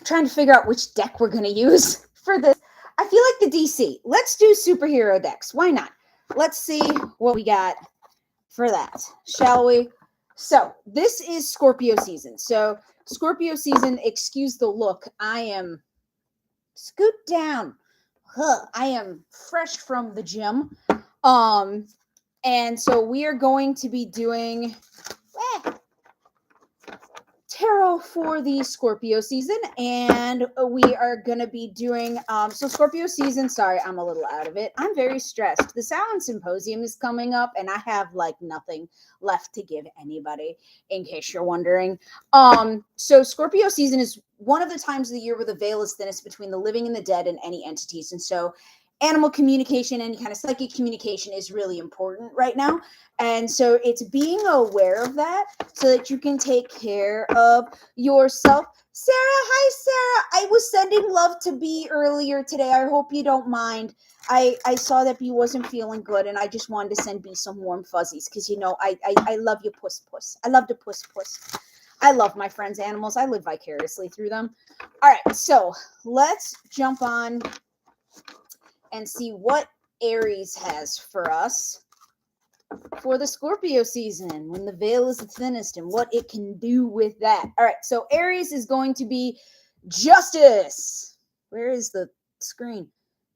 trying to figure out which deck we're going to use for this. I feel like the DC. Let's do superhero decks. Why not? Let's see what we got for that, shall we? So, this is Scorpio season. So, Scorpio season, excuse the look. I am scoot down. I am fresh from the gym. And so we are going to be doing tarot for the Scorpio season, and we are going to be doing so Scorpio season. Sorry, I'm a little out of it. I'm very stressed. The Silent Symposium is coming up, and I have like nothing left to give anybody, in case you're wondering. So Scorpio season is one of the times of the year where the veil is thinnest between the living and the dead and any entities, and so animal communication and kind of psychic communication is really important right now. And so it's being aware of that so that you can take care of yourself. Sarah, hi Sarah. I was sending love to B earlier today. I hope you don't mind. I saw that B wasn't feeling good, and I just wanted to send B some warm fuzzies because I love you, puss. I love to puss. I love my friends' animals. I live vicariously through them. All right, so let's jump on and see what Aries has for us for the Scorpio season when the veil is the thinnest and what it can do with that. All right, so Aries is going to be justice. Where is the screen?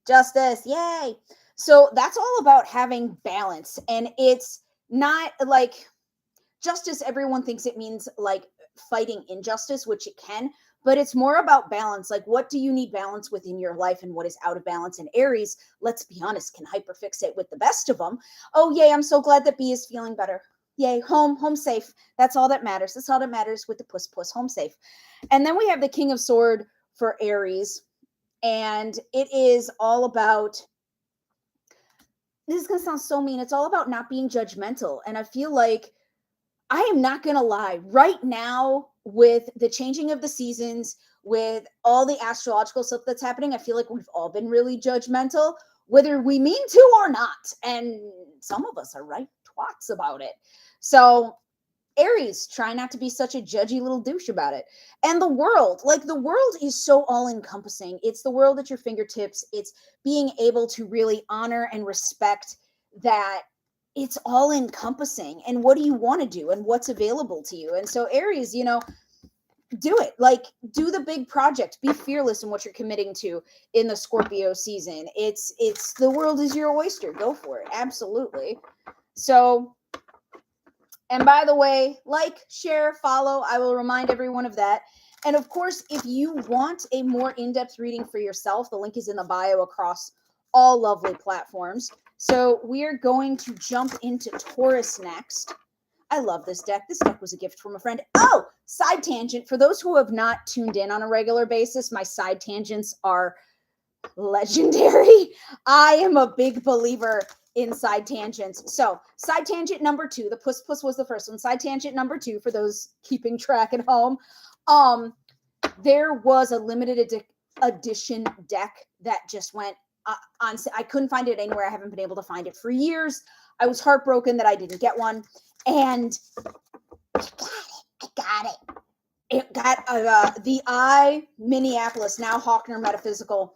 Justice, yay. So that's all about having balance, and it's not like justice. Everyone thinks it means like fighting injustice, which it can, but it's more about balance. Like, what do you need balance with in your life and what is out of balance? And Aries, let's be honest, can hyperfixate with the best of them. Oh, yay, I'm so glad that B is feeling better. Yay, home safe. That's all that matters. That's all that matters with the puss, home safe. And then we have the King of Sword for Aries, and it is all about, this is going to sound so mean, it's all about not being judgmental. And I feel like, I am not going to lie, right now, with the changing of the seasons, with all the astrological stuff that's happening, I feel like we've all been really judgmental, whether we mean to or not. And some of us are right twats about it. So Aries, try not to be such a judgy little douche about it. And the world is so all encompassing. It's the world at your fingertips. It's being able to really honor and respect that it's all encompassing, and what do you want to do and what's available to you. And so Aries, do it. Like, do the big project. Be fearless in what you're committing to in the Scorpio season. It's the world is your oyster. Go for it. Absolutely. So, and by the way, like, share, follow. I will remind everyone of that. And of course, if you want a more in-depth reading for yourself, the link is in the bio across all lovely platforms. So we are going to jump into Taurus next. I love this deck. This deck was a gift from a friend. Oh, side tangent. For those who have not tuned in on a regular basis, my side tangents are legendary. I am a big believer in side tangents. So side tangent number 2, the puss was the first one. Side tangent number 2, for those keeping track at home. There was a limited edition deck that just went on. I couldn't find it anywhere. I haven't been able to find it for years. I was heartbroken that I didn't get one, and I got it. It got the Minneapolis, now Hawkner Metaphysical,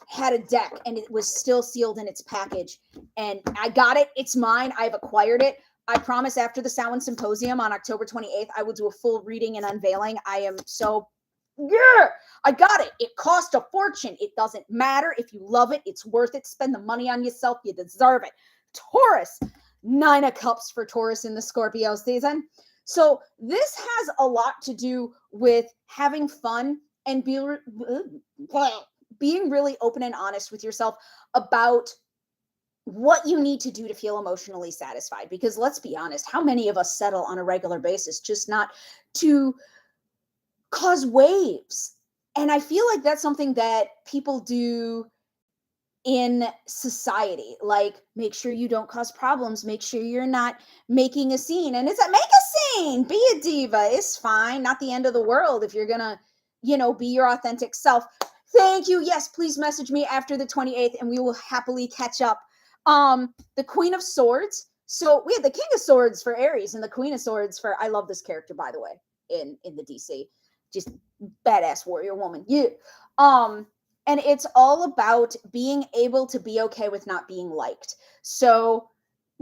had a deck, and it was still sealed in its package, and I got it. It's mine. I've acquired it. I promise after the Silent Symposium on October 28th, I will do a full reading and unveiling. I am so, yeah, I got it. It cost a fortune. It doesn't matter. If you love it, it's worth it. Spend the money on yourself. You deserve it. Taurus, 9 of Cups for Taurus in the Scorpio season. So this has a lot to do with having fun and being really open and honest with yourself about what you need to do to feel emotionally satisfied. Because let's be honest, how many of us settle on a regular basis just not to cause waves? And I feel like that's something that people do in society. Like, make sure you don't cause problems, make sure you're not making a scene. And it's like, make a scene, be a diva, it's fine, not the end of the world if you're gonna be your authentic self. Thank you. Yes, please message me after the 28th and we will happily catch up. The Queen of Swords. So we had the King of Swords for Aries and the Queen of Swords for, I love this character, by the way, in the DC. just badass warrior woman. Yeah. And it's all about being able to be okay with not being liked. So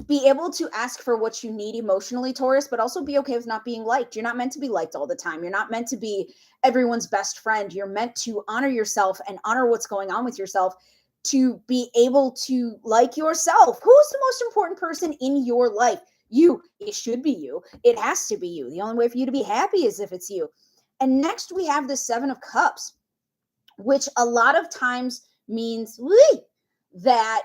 be able to ask for what you need emotionally, Taurus, but also be okay with not being liked. You're not meant to be liked all the time. You're not meant to be everyone's best friend. You're meant to honor yourself and honor what's going on with yourself, to be able to like yourself. Who's the most important person in your life? You. It should be you. It has to be you. The only way for you to be happy is if it's you. And next we have the Seven of Cups, which a lot of times means that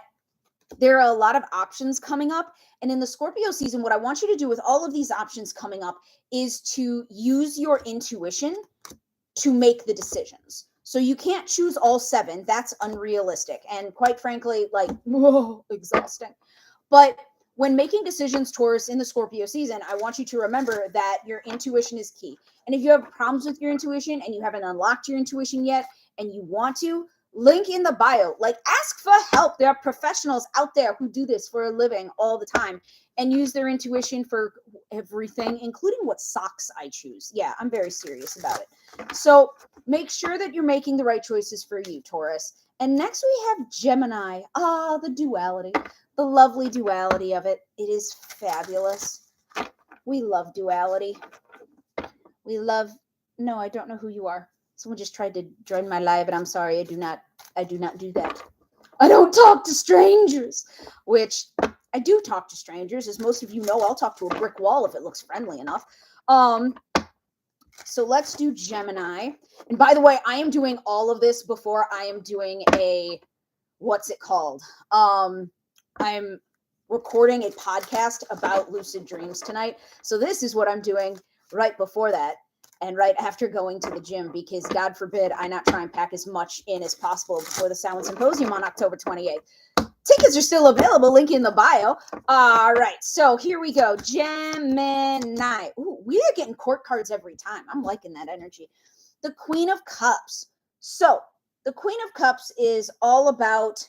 there are a lot of options coming up. And in the Scorpio season, what I want you to do with all of these options coming up is to use your intuition to make the decisions. So you can't choose all seven. That's unrealistic. And quite frankly, like, whoa, exhausting. But when making decisions, Taurus, in the Scorpio season, I want you to remember that your intuition is key. And if you have problems with your intuition and you haven't unlocked your intuition yet and you want to, link in the bio. Like, ask for help. There are professionals out there who do this for a living all the time and use their intuition for everything, including what socks I choose. Yeah, I'm very serious about it. So make sure that you're making the right choices for you, Taurus. And next we have Gemini. Ah, the duality, the lovely duality of it. It is fabulous. We love duality. We love, no, I don't know who you are. Someone just tried to join my live, and I'm sorry, I do not do that. I don't talk to strangers, which I do talk to strangers. As most of you know, I'll talk to a brick wall if it looks friendly enough. So let's do Gemini. And by the way, I am doing all of this before I am doing a, what's it called? I'm recording a podcast about lucid dreams tonight. So this is what I'm doing right before that. And right after going to the gym, because God forbid I not try and pack as much in as possible before the Silent Symposium on October 28th. Tickets are still available, link in the bio. All right, so here we go. Gemini. Ooh, we are getting court cards every time. I'm liking that energy. The Queen of Cups. So the Queen of Cups is all about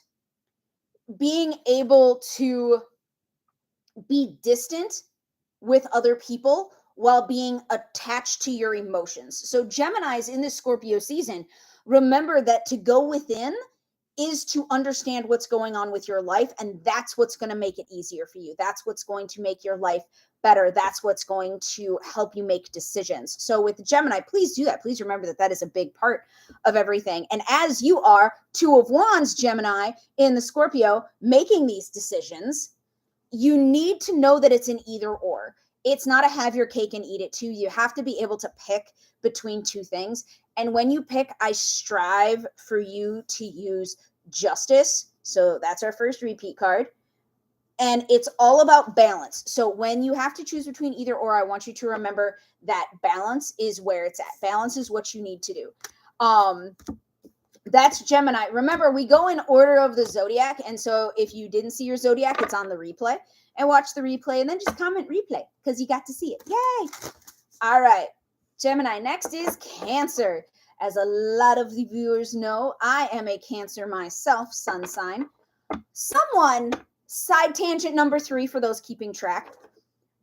being able to be distant with other people while being attached to your emotions. So Geminis in this Scorpio season, remember that to go within is to understand what's going on with your life, and that's what's going to make it easier for you. That's what's going to make your life better. That's what's going to help you make decisions. So with Gemini, please do that. Please remember that that is a big part of everything. And as you are Two of Wands Gemini in the Scorpio making these decisions, you need to know that it's an either or. It's not a have your cake and eat it too. You have to be able to pick between two things. And when you pick, I strive for you to use justice. So that's our first repeat card. And it's all about balance. So when you have to choose between either or, I want you to remember that balance is where it's at. Balance is what you need to do. That's Gemini. Remember, we go in order of the zodiac. And so if you didn't see your zodiac, it's on the replay. And watch the replay and then just comment replay because you got to see it. Yay! All right. Gemini. Next is Cancer. As a lot of the viewers know, I am a Cancer myself, sun sign. Someone, side tangent number 3 for those keeping track.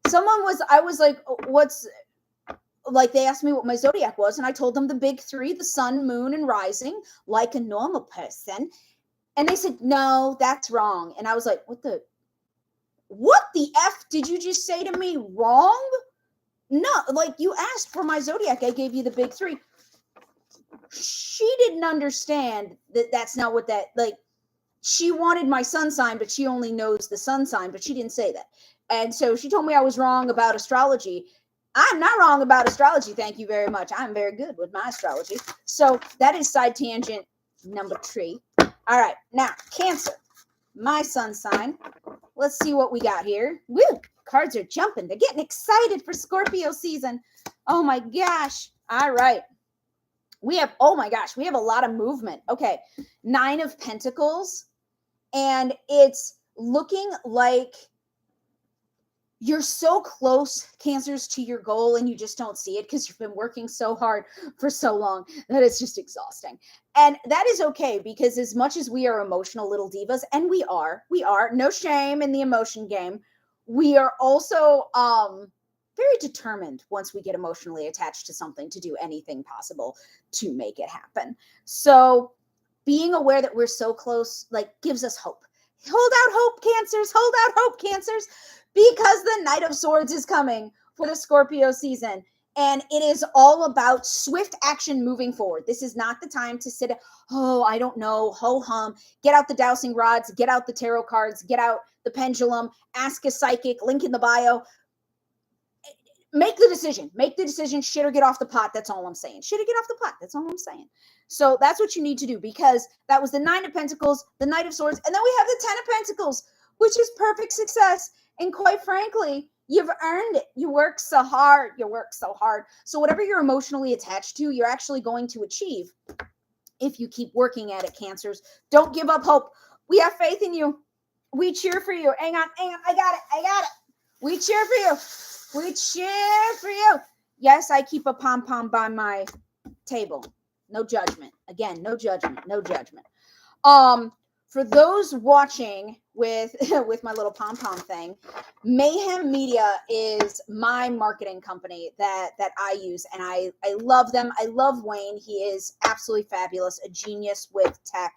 I was like, what's, like they asked me what my zodiac was, and I told them the big 3, the sun, moon, and rising, like a normal person. And they said, no, that's wrong. And I was like, what the F did you just say to me? Wrong? No, like you asked for my zodiac. I gave you the big 3. She didn't understand that that's not what that, like, she wanted my sun sign, but she only knows the sun sign, but she didn't say that. And so she told me I was wrong about astrology. I'm not wrong about astrology. Thank you very much. I'm very good with my astrology. So that is side tangent number 3. All right. Now, Cancer, my sun sign. Let's see what we got here. Woo! Cards are jumping. They're getting excited for Scorpio season. Oh my gosh. All right. We have, oh my gosh, we have a lot of movement. Okay. 9 of Pentacles. And it's looking like you're so close, Cancers, to your goal, and you just don't see it because you've been working so hard for so long that it's just exhausting. And that is okay, because as much as we are emotional little divas, and we are, no shame in the emotion game, we are also very determined once we get emotionally attached to something to do anything possible to make it happen. So being aware that we're so close, like, gives us hope. Hold out hope, Cancers. Hold out hope, Cancers, because the Knight of Swords is coming for the Scorpio season. And it is all about swift action moving forward. This is not the time to sit, oh, I don't know, ho hum, get out the dowsing rods, get out the tarot cards, get out the pendulum, ask a psychic, link in the bio. Make the decision, shit or get off the pot. That's all I'm saying. Shit or get off the pot. That's all I'm saying. So that's what you need to do, because that was the Nine of Pentacles, the Knight of Swords, and then we have the Ten of Pentacles, which is perfect success. And quite frankly, you've earned it. You work so hard. So whatever you're emotionally attached to, you're actually going to achieve if you keep working at it, Cancers. Don't give up hope. We have faith in you. We cheer for you. Hang on. I got it. We cheer for you. We cheer for you. Yes, I keep a pom-pom by my table. No judgment. Again, no judgment. For those watching with my little pom-pom thing, Mayhem Media is my marketing company that I use, and I love them. I love Wayne. He is absolutely fabulous, a genius with tech,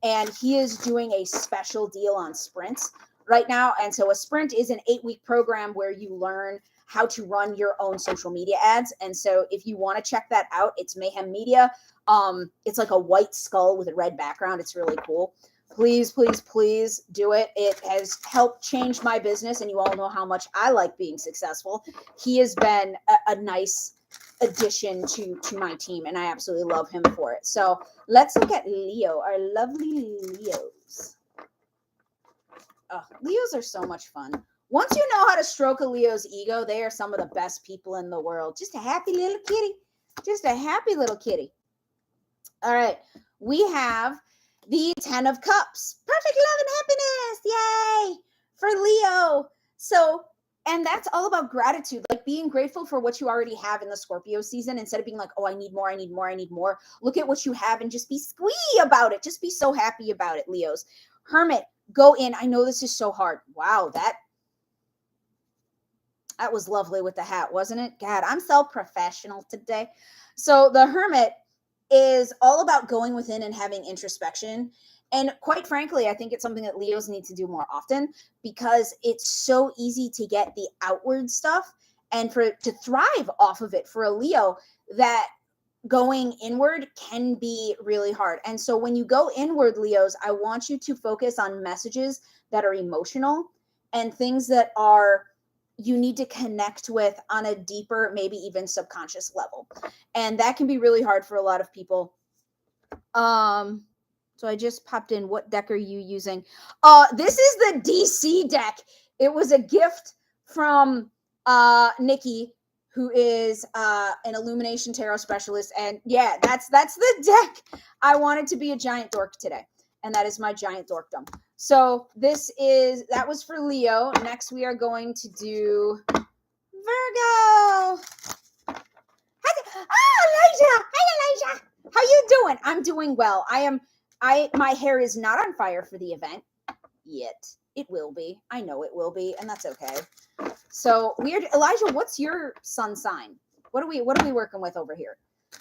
and he is doing a special deal on sprints right now. And so a sprint is an 8-week program where you learn how to run your own social media ads. And so if you want to check that out, it's Mayhem Media. It's like a white skull with a red background. It's really cool. Please do it. It has helped change my business, and you all know how much I like being successful. He has been a nice addition to my team, and I absolutely love him for it. So let's look at Leo, our lovely Leos. Oh, Leos are so much fun. Once you know how to stroke a Leo's ego, they are some of the best people in the world. Just a happy little kitty. All right. We have the 10 of Cups. Perfect love and happiness. Yay! For Leo. So, and that's all about gratitude, like being grateful for what you already have in the Scorpio season, instead of being like, oh, I need more. Look at what you have and just be squee about it. Just be so happy about it, Leos. Hermit, go in. I know this is so hard. Wow, that was lovely with the hat, wasn't it? God, I'm so professional today. So the Hermit is all about going within and having introspection. And quite frankly, I think it's something that Leos need to do more often, because it's so easy to get the outward stuff and to thrive off of it for a Leo, that going inward can be really hard. And so when you go inward, Leos, I want you to focus on messages that are emotional and things that are you need to connect with on a deeper, maybe even subconscious level. And that can be really hard for a lot of people. So I just popped in, what deck are you using? This is the DC deck. It was a gift from Nikki, who is an Illumination Tarot specialist. And yeah, that's the deck. I wanted to be a giant dork today, and that is my giant dorkdom. So that was for Leo. Next, we are going to do Virgo. Elijah. Hi, Elijah. How you doing? I'm doing well. My hair is not on fire for the event yet. It will be. I know it will be, and that's okay. So weird. Elijah, what's your sun sign? What are we working with over here?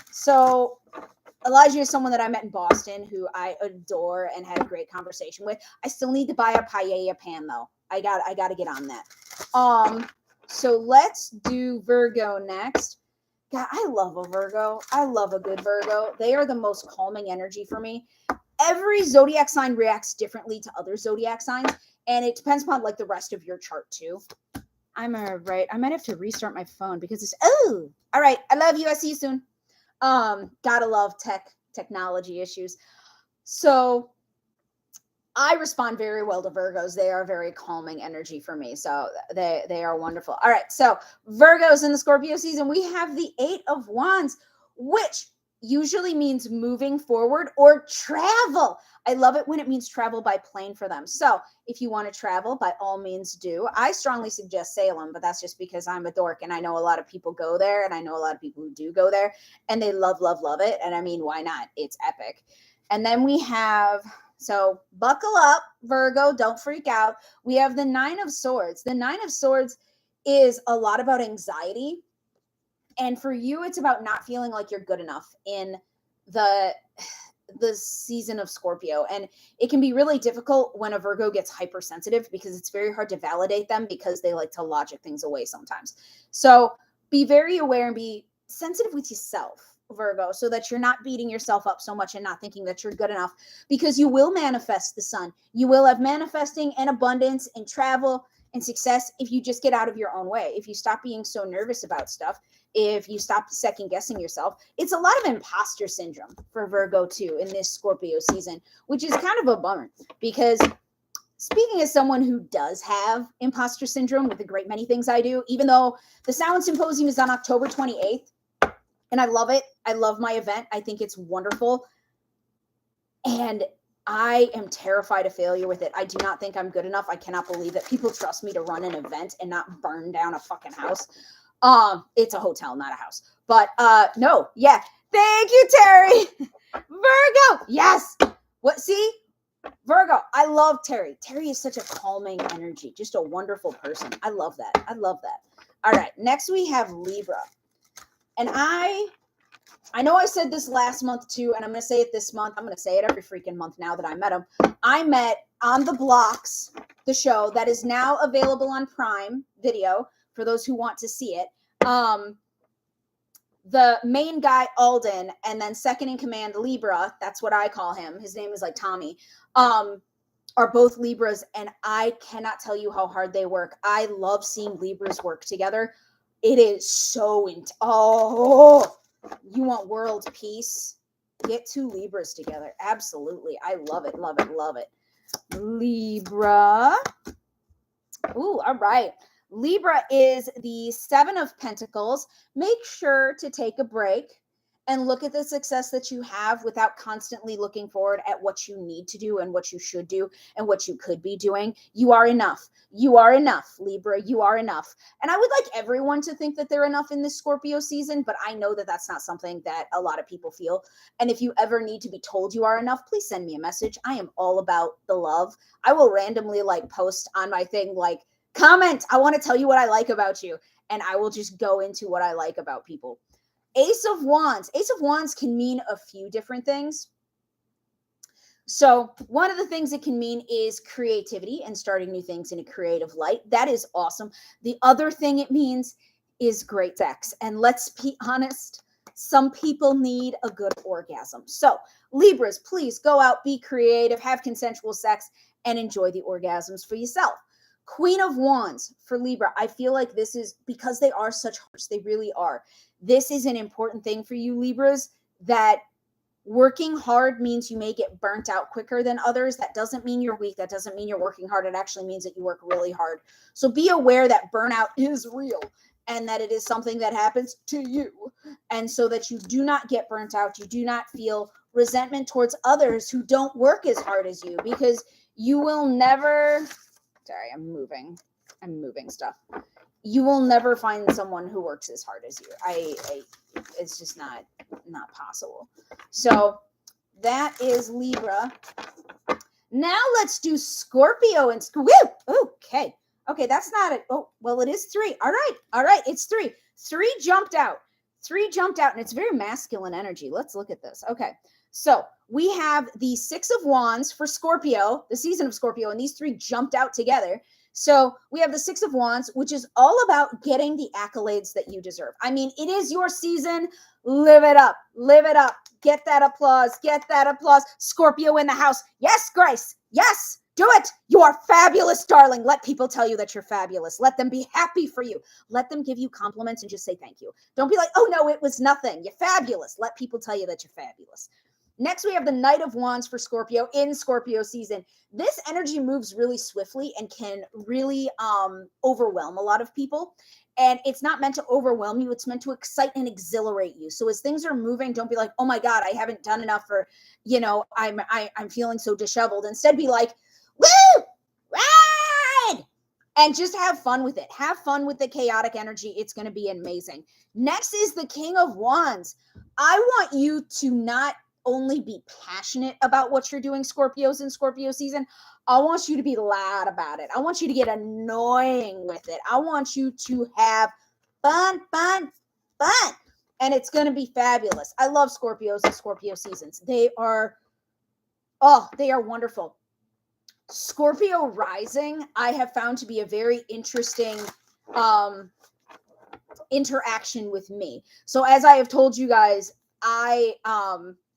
So Elijah is someone that I met in Boston who I adore and had a great conversation with. I still need to buy a paella pan though. I got to get on that. So let's do Virgo next. God, I love a Virgo. I love a good Virgo. They are the most calming energy for me. Every zodiac sign reacts differently to other zodiac signs, and it depends upon like the rest of your chart too. I'm right. I might have to restart my phone because it's all right. I love you. I'll see you soon. Gotta love technology issues. So I respond very well to Virgos. They are very calming energy for me. So they are wonderful. All right. So Virgos in the Scorpio season, we have the 8 of Wands, which usually means moving forward or travel. I love it when it means travel by plane for them. So if you want to travel, by all means do. I strongly suggest Salem, but that's just because I'm a dork and I know a lot of people go there, and I know a lot of people who do go there and they love it. And I mean, why not? It's epic. And then we have, so buckle up, Virgo, don't freak out. We have the 9 of Swords. The 9 of Swords is a lot about anxiety. And for you, it's about not feeling like you're good enough in the season of Scorpio. And it can be really difficult when a Virgo gets hypersensitive because it's very hard to validate them because they like to logic things away sometimes. So be very aware and be sensitive with yourself, Virgo, so that you're not beating yourself up so much and not thinking that you're good enough, because you will manifest the sun. You will have manifesting and abundance and travel and success if you just get out of your own way. If you stop being so nervous about stuff, if you stop second guessing yourself. It's a lot of imposter syndrome for Virgo too in this Scorpio season, which is kind of a bummer, because speaking as someone who does have imposter syndrome with a great many things I do, even though the Sound Symposium is on October 28th, and I love it. I love my event. I think it's wonderful. And I am terrified of failure with it. I do not think I'm good enough. I cannot believe that people trust me to run an event and not burn down a fucking house. It's a hotel, not a house. But no, yeah. Thank you, Terry. Virgo. Yes. What? See? Virgo. I love Terry. Terry is such a calming energy. Just a wonderful person. I love that. I love that. All right. Next we have Libra. And I know I said this last month too, and I'm going to say it this month. I'm going to say it every freaking month now that I met him. I met On the Blocks, the show that is now available on Prime Video for those who want to see it. The main guy, Alden, and then second in command, Libra, that's what I call him. His name is like Tommy, are both Libras, and I cannot tell you how hard they work. I love seeing Libras work together. It is so you want world peace? Get two Libras together. Absolutely. I love it, love it, love it. Libra. Ooh, all right. Libra is the Seven of Pentacles. Make sure to take a break and look at the success that you have without constantly looking forward at what you need to do and what you should do and what you could be doing. You are enough. You are enough, Libra. You are enough. And I would like everyone to think that they're enough in this Scorpio season, but I know that that's not something that a lot of people feel. And if you ever need to be told you are enough, please send me a message. I am all about the love. I will randomly post on my thing, comment, I want to tell you what I like about you. And I will just go into what I like about people. Ace of Wands. Ace of Wands can mean a few different things. So one of the things it can mean is creativity and starting new things in a creative light. That is awesome. The other thing it means is great sex. And let's be honest, some people need a good orgasm. So Libras, please go out, be creative, have consensual sex, and enjoy the orgasms for yourself. Queen of Wands for Libra. I feel like this is, because they are such hearts, they really are. This is an important thing for you, Libras, that working hard means you may get burnt out quicker than others. That doesn't mean you're weak. That doesn't mean you're working hard. It actually means that you work really hard. So be aware that burnout is real and that it is something that happens to you. And so that you do not get burnt out. You do not feel resentment towards others who don't work as hard as you, because you will never... Sorry, I'm moving stuff. You will never find someone who works as hard as you. It's just not possible. So that is Libra. Now let's do Scorpio and okay. Okay, that's not it. Oh, well, it is 3. All right, it's 3. 3 jumped out. 3 jumped out, and it's very masculine energy. Let's look at this. Okay. So we have the 6 of Wands for Scorpio, the season of Scorpio, and these 3 jumped out together. So we have the 6 of Wands, which is all about getting the accolades that you deserve. I mean, it is your season. Live it up. Live it up. Get that applause. Get that applause. Scorpio in the house. Yes, Grace. Yes. Do it. You are fabulous, darling. Let people tell you that you're fabulous. Let them be happy for you. Let them give you compliments and just say thank you. Don't be like, oh, no, it was nothing. You're fabulous. Let people tell you that you're fabulous. Next, we have the Knight of Wands for Scorpio in Scorpio season. This energy moves really swiftly and can really overwhelm a lot of people. And it's not meant to overwhelm you. It's meant to excite and exhilarate you. So as things are moving, don't be like, oh my God, I haven't done enough, or, I'm feeling so disheveled. Instead, be like, woo, ride, and just have fun with it. Have fun with the chaotic energy. It's going to be amazing. Next is the King of Wands. I want you to not only be passionate about what you're doing, Scorpios in Scorpio season. I want you to be loud about it. I want you to get annoying with it. I want you to have fun, fun, fun. And it's going to be fabulous. I love Scorpios and Scorpio seasons. They are wonderful. Scorpio rising, I have found to be a very interesting interaction with me. So as I have told you guys,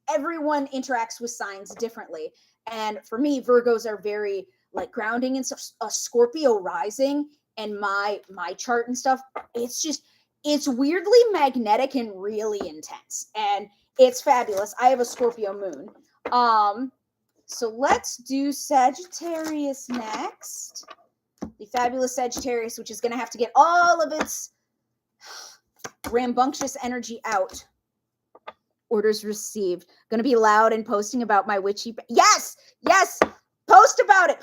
everyone interacts with signs differently. And for me, Virgos are very like grounding and stuff. A Scorpio rising and my chart and stuff, it's weirdly magnetic and really intense. And it's fabulous. I have a Scorpio moon. So let's do Sagittarius next. The fabulous Sagittarius, which is going to have to get all of its rambunctious energy out. Orders received. Going to be loud and posting about my witchy. Yes. Post about it.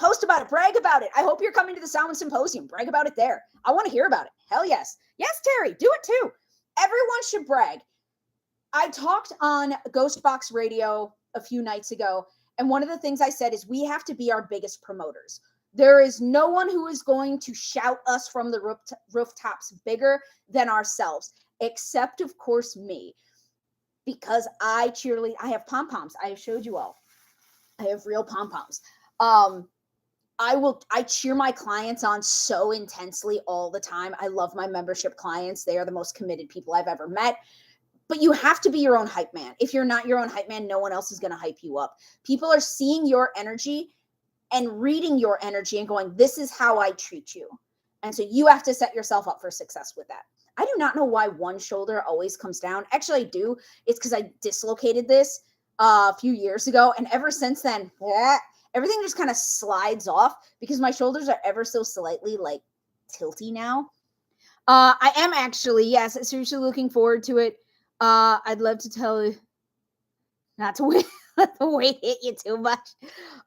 Brag about it. I hope you're coming to the Salmon Symposium. Brag about it there. I want to hear about it. Hell yes. Yes, Terry, do it too. Everyone should brag. I talked on Ghost Box Radio a few nights ago, and one of the things I said is we have to be our biggest promoters. There is no one who is going to shout us from the rooftops bigger than ourselves, except, of course, me. Because I cheerlead, I have pom-poms. I have showed you all. I have real pom-poms. I cheer my clients on so intensely all the time. I love my membership clients. They are the most committed people I've ever met. But you have to be your own hype man. If you're not your own hype man, no one else is going to hype you up. People are seeing your energy and reading your energy and going, this is how I treat you. And so you have to set yourself up for success with that. I do not know why one shoulder always comes down. Actually, I do. It's because I dislocated this a few years ago. And ever since then, everything just kind of slides off because my shoulders are ever so slightly like tilty now. I am actually, yes, seriously looking forward to it. I'd love to tell you not to wait. The weight hit you too much.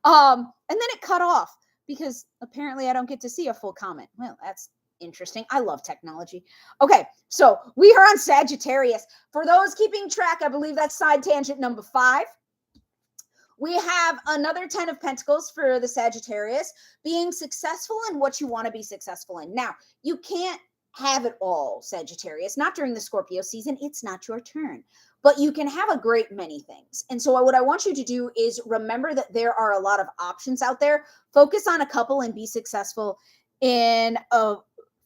And then it cut off because apparently I don't get to see a full comment. Well, that's interesting. I love technology. Okay, so we are on Sagittarius. For those keeping track, I believe that's side tangent number 5. We have another 10 of Pentacles for the Sagittarius, being successful in what you want to be successful in. Now, you can't have it all, Sagittarius. Not during the Scorpio season. It's not your turn. But you can have a great many things. And so what I want you to do is remember that there are a lot of options out there. Focus on a couple and be successful in a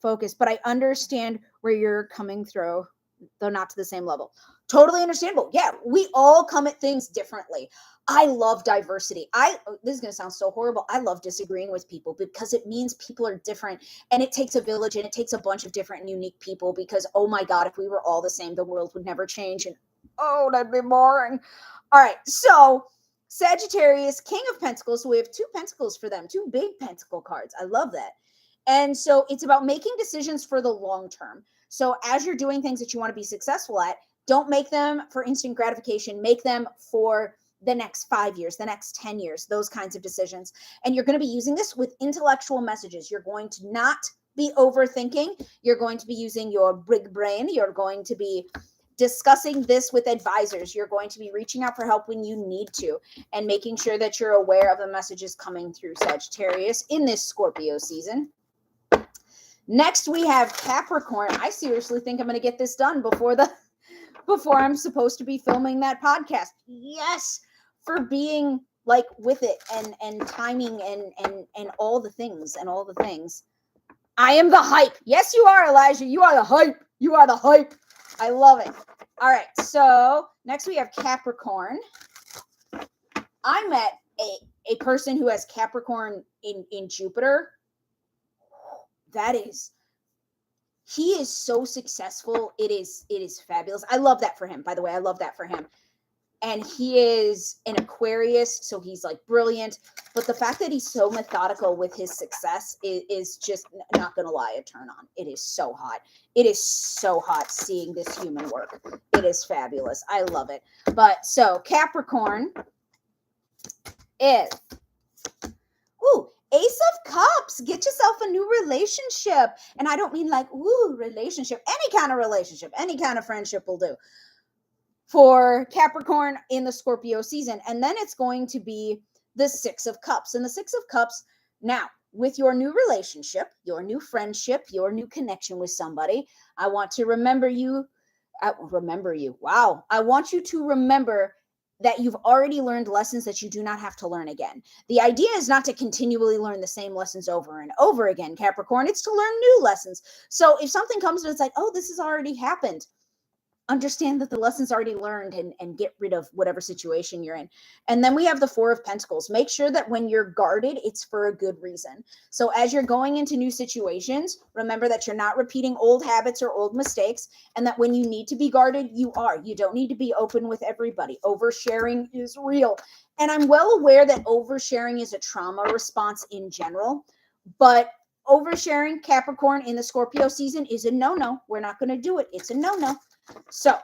focus. But I understand where you're coming through, though not to the same level. Totally understandable. Yeah, we all come at things differently. I love diversity. This is going to sound so horrible. I love disagreeing with people because it means people are different, and it takes a village and it takes a bunch of different and unique people because, oh my God, if we were all the same, the world would never change. And oh, that'd be boring. All right. So Sagittarius, King of Pentacles. So we have 2 pentacles for them, 2 big pentacle cards. I love that. And so it's about making decisions for the long term. So as you're doing things that you want to be successful at, don't make them for instant gratification. Make them for the next 5 years, the next 10 years, those kinds of decisions. And you're going to be using this with intellectual messages. You're going to not be overthinking. You're going to be using your big brain. You're going to be discussing this with advisors. You're going to be reaching out for help when you need to and making sure that you're aware of the messages coming through Sagittarius in this Scorpio season. Next, we have Capricorn. I seriously think I'm going to get this done before I'm supposed to be filming that podcast. Yes, for being like with it and timing and all the things I am the hype. Yes, you are, Elijah. You are the hype. You are the hype. I love it. All right. So next we have Capricorn. I met a person who has Capricorn in Jupiter. He is so successful. It is fabulous. I love that for him, by the way. I love that for him. And he is an Aquarius, so he's like brilliant. But the fact that he's so methodical with his success is just not going to lie, a turn on. It is so hot. It is so hot seeing this human work. It is fabulous. I love it. But so Capricorn is, Ace of Cups. Get yourself a new relationship. And I don't mean like, relationship. Any kind of relationship, any kind of friendship will do. for Capricorn in the Scorpio season. And then it's going to be the Six of Cups. And the Six of Cups, now, with your new relationship, your new friendship, your new connection with somebody, I want to remember you. Wow. I want you to remember that you've already learned lessons that you do not have to learn again. The idea is not to continually learn the same lessons over and over again, Capricorn. It's to learn new lessons. So if something comes and it's like, oh, this has already happened, understand that the lesson's already learned and get rid of whatever situation you're in. And then we have the Four of Pentacles. Make sure that when you're guarded, it's for a good reason. So as you're going into new situations, remember that you're not repeating old habits or old mistakes, and that when you need to be guarded, you are. You don't need to be open with everybody. Oversharing is real. And I'm well aware that oversharing is a trauma response in general, but oversharing, Capricorn, in the Scorpio season is a no-no. We're not going to do it. It's a no-no. So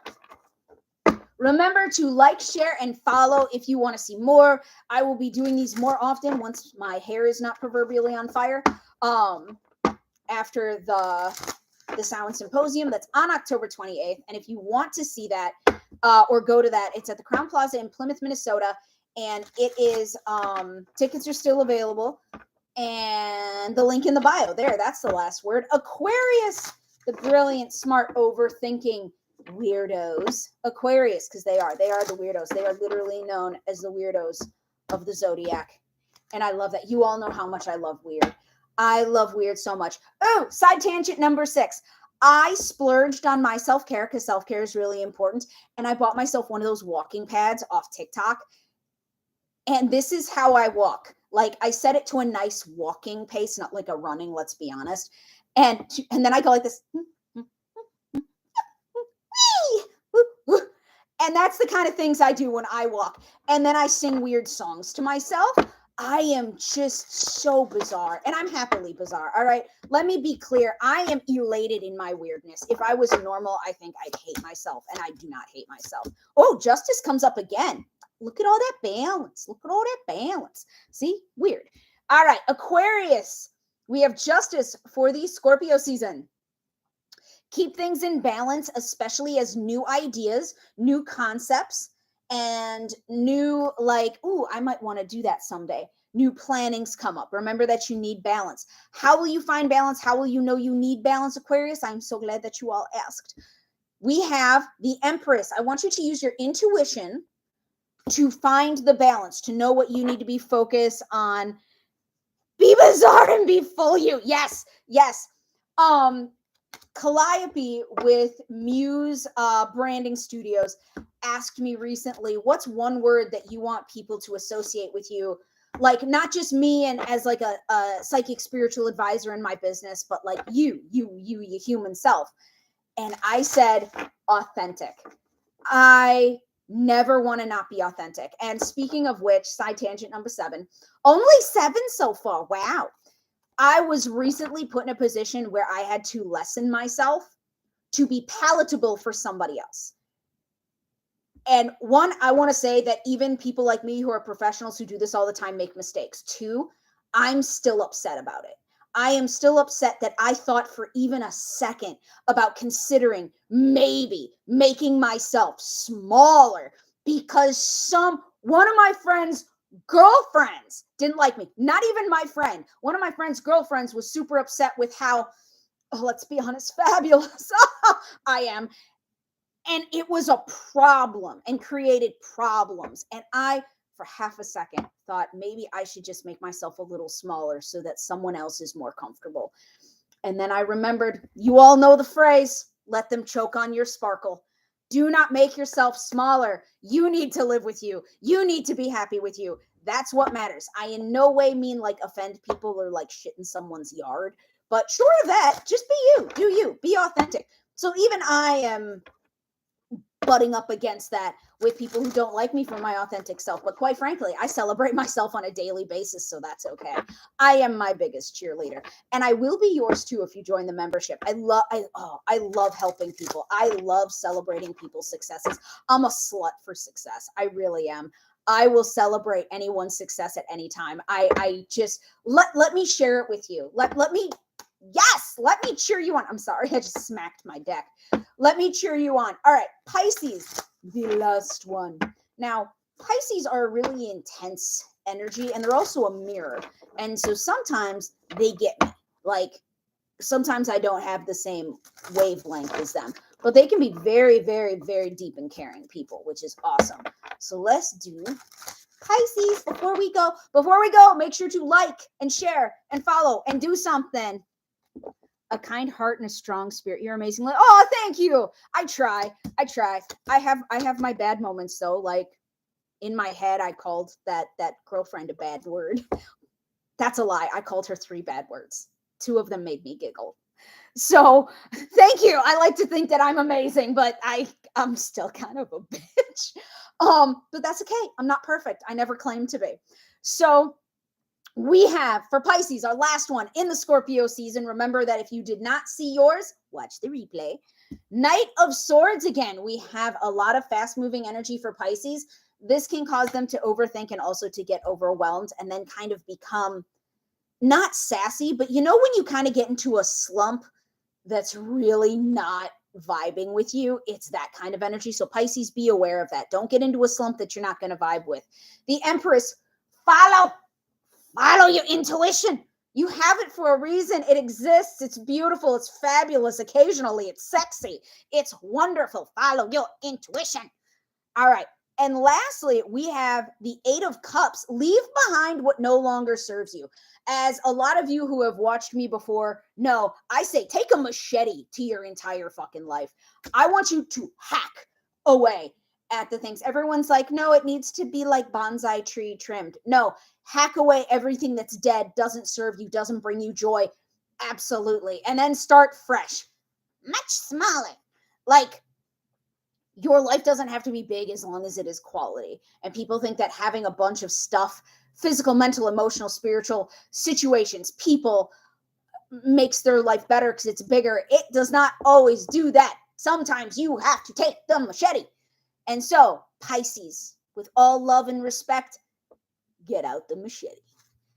remember to like, share, and follow if you want to see more. I will be doing these more often once my hair is not proverbially on fire. After the Sound Symposium, that's on October 28th. And if you want to see that or go to that, it's at the Crown Plaza in Plymouth, Minnesota. And it is, tickets are still available. And the link in the bio there, that's the last word. Aquarius, the brilliant, smart, overthinking weirdos. Aquarius, because they are the weirdos. They are literally known as the weirdos of the zodiac. And I love that. You all know how much I love weird. I love weird so much. Oh, side tangent number 6. I splurged on my self-care because self-care is really important. And I bought myself one of those walking pads off TikTok. And this is how I walk. Like, I set it to a nice walking pace, not like a running, let's be honest. And then I go like this. And that's the kind of things I do when I walk. And then I sing weird songs to myself. I am just so bizarre, and I'm happily bizarre. All right. Let me be clear. I am elated in my weirdness. If I was normal, I think I'd hate myself, and I do not hate myself. Oh, justice comes up again. Look at all that balance. Look at all that balance. See? Weird. All right. Aquarius. We have justice for the Scorpio season. Keep things in balance, especially as new ideas, new concepts, and new, like, ooh, I might want to do that someday. New plannings come up. Remember that you need balance. How will you find balance? How will you know you need balance, Aquarius? I'm so glad that you all asked. We have the Empress. I want you to use your intuition to find the balance, to know what you need to be focused on. Be bizarre and be full you. Yes, yes. Calliope with Muse Branding Studios asked me recently, what's one word that you want people to associate with you? Like, not just me and as like a psychic spiritual advisor in my business, but like you human self. And I said, authentic. I never want to not be authentic. And speaking of which, side tangent number 7, only 7 so far. Wow. I was recently put in a position where I had to lessen myself to be palatable for somebody else. And one, I want to say that even people like me who are professionals who do this all the time make mistakes. 2, I'm still upset about it. I am still upset that I thought for even a second about considering maybe making myself smaller because one of my friends' girlfriends didn't like me. Not even my friend. One of my friend's girlfriends was super upset with how, oh, let's be honest, fabulous I am. And it was a problem and created problems. And I, for half a second, thought maybe I should just make myself a little smaller so that someone else is more comfortable. And then I remembered, you all know the phrase, let them choke on your sparkle. Do not make yourself smaller. You need to live with you. You need to be happy with you. That's what matters. I in no way mean like offend people or like shit in someone's yard. But short of that, just be you. Do you. Be authentic. So even I am butting up against that with people who don't like me for my authentic self. But quite frankly, I celebrate myself on a daily basis, so that's okay. I am my biggest cheerleader, and I will be yours too if you join the membership. I love helping people. I love celebrating people's successes. I'm a slut for success. I really am. I will celebrate anyone's success at any time. I just let me share it with you. Let me cheer you on. I'm sorry, I just smacked my deck. Let me cheer you on. All right, Pisces, the last one. Now, Pisces are a really intense energy and they're also a mirror. And so sometimes they get me. Like sometimes I don't have the same wavelength as them, but they can be very, very, very deep and caring people, which is awesome. So let's do Pisces before we go. Before we go, make sure to like and share and follow and do something. A kind heart and a strong spirit. You're amazing. Like, oh, thank you. I try. I have my bad moments though. Like in my head, I called that girlfriend a bad word. That's a lie. I called her 3 bad words. 2 of them made me giggle. So thank you. I like to think that I'm amazing, but I'm still kind of a bitch. But that's okay. I'm not perfect. I never claimed to be. So we have for Pisces, our last one in the Scorpio season. Remember that if you did not see yours, watch the replay. Knight of Swords again. We have a lot of fast moving energy for Pisces. This can cause them to overthink and also to get overwhelmed and then kind of become not sassy, but you know when you kind of get into a slump that's really not vibing with you, it's that kind of energy. So Pisces, be aware of that. Don't get into a slump that you're not going to vibe with. The Empress, follow your intuition. You have it for a reason. It exists. It's beautiful. It's fabulous. Occasionally, it's sexy. It's wonderful. Follow your intuition. All right. And lastly, we have the 8 of Cups. Leave behind what no longer serves you. As a lot of you who have watched me before know, I say take a machete to your entire fucking life. I want you to hack away at the things. Everyone's like, no, it needs to be like bonsai tree trimmed. No, hack away everything that's dead, doesn't serve you, doesn't bring you joy. Absolutely. And then start fresh, much smaller. Like, your life doesn't have to be big as long as it is quality. And people think that having a bunch of stuff, physical, mental, emotional, spiritual situations, people, makes their life better because it's bigger. It does not always do that. Sometimes you have to take the machete. And so, Pisces, with all love and respect, get out the machete.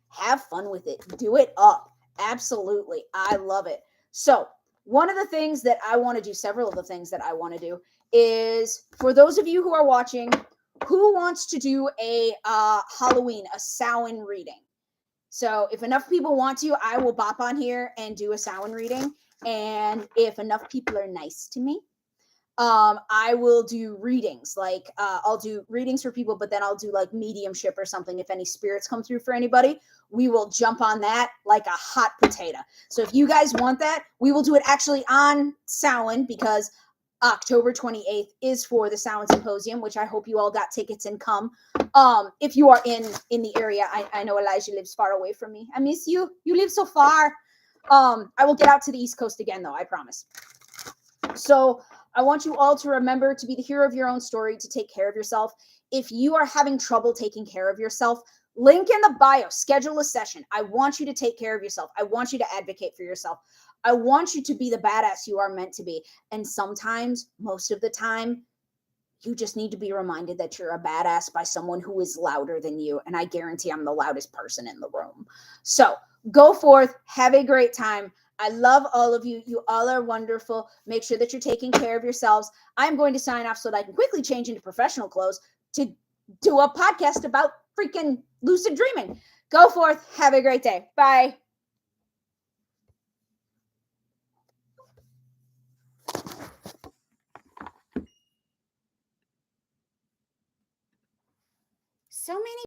Have fun with it. Do it up. Absolutely. I love it. So, one of the things that I want to do, several of the things that I want to do, is for those of you who are watching, who wants to do a Halloween, a Samhain reading? So if enough people want to, I will bop on here and do a Samhain reading. And if enough people are nice to me, I will do readings. Like I'll do readings for people, but then I'll do like mediumship or something. If any spirits come through for anybody, we will jump on that like a hot potato. So if you guys want that, we will do it actually on Samhain because October 28th is for the Samhain Symposium, which I hope you all got tickets and come. If you are in the area, I know Elijah lives far away from me. I miss you. You live so far. I will get out to the East Coast again, though. I promise. So I want you all to remember to be the hero of your own story, to take care of yourself. If you are having trouble taking care of yourself, link in the bio, schedule a session. I want you to take care of yourself. I want you to advocate for yourself. I want you to be the badass you are meant to be. And sometimes, most of the time, you just need to be reminded that you're a badass by someone who is louder than you. And I guarantee I'm the loudest person in the room. So go forth, have a great time. I love all of you. You all are wonderful. Make sure that you're taking care of yourselves. I'm going to sign off so that I can quickly change into professional clothes to do a podcast about freaking lucid dreaming. Go forth. Have a great day. Bye. So many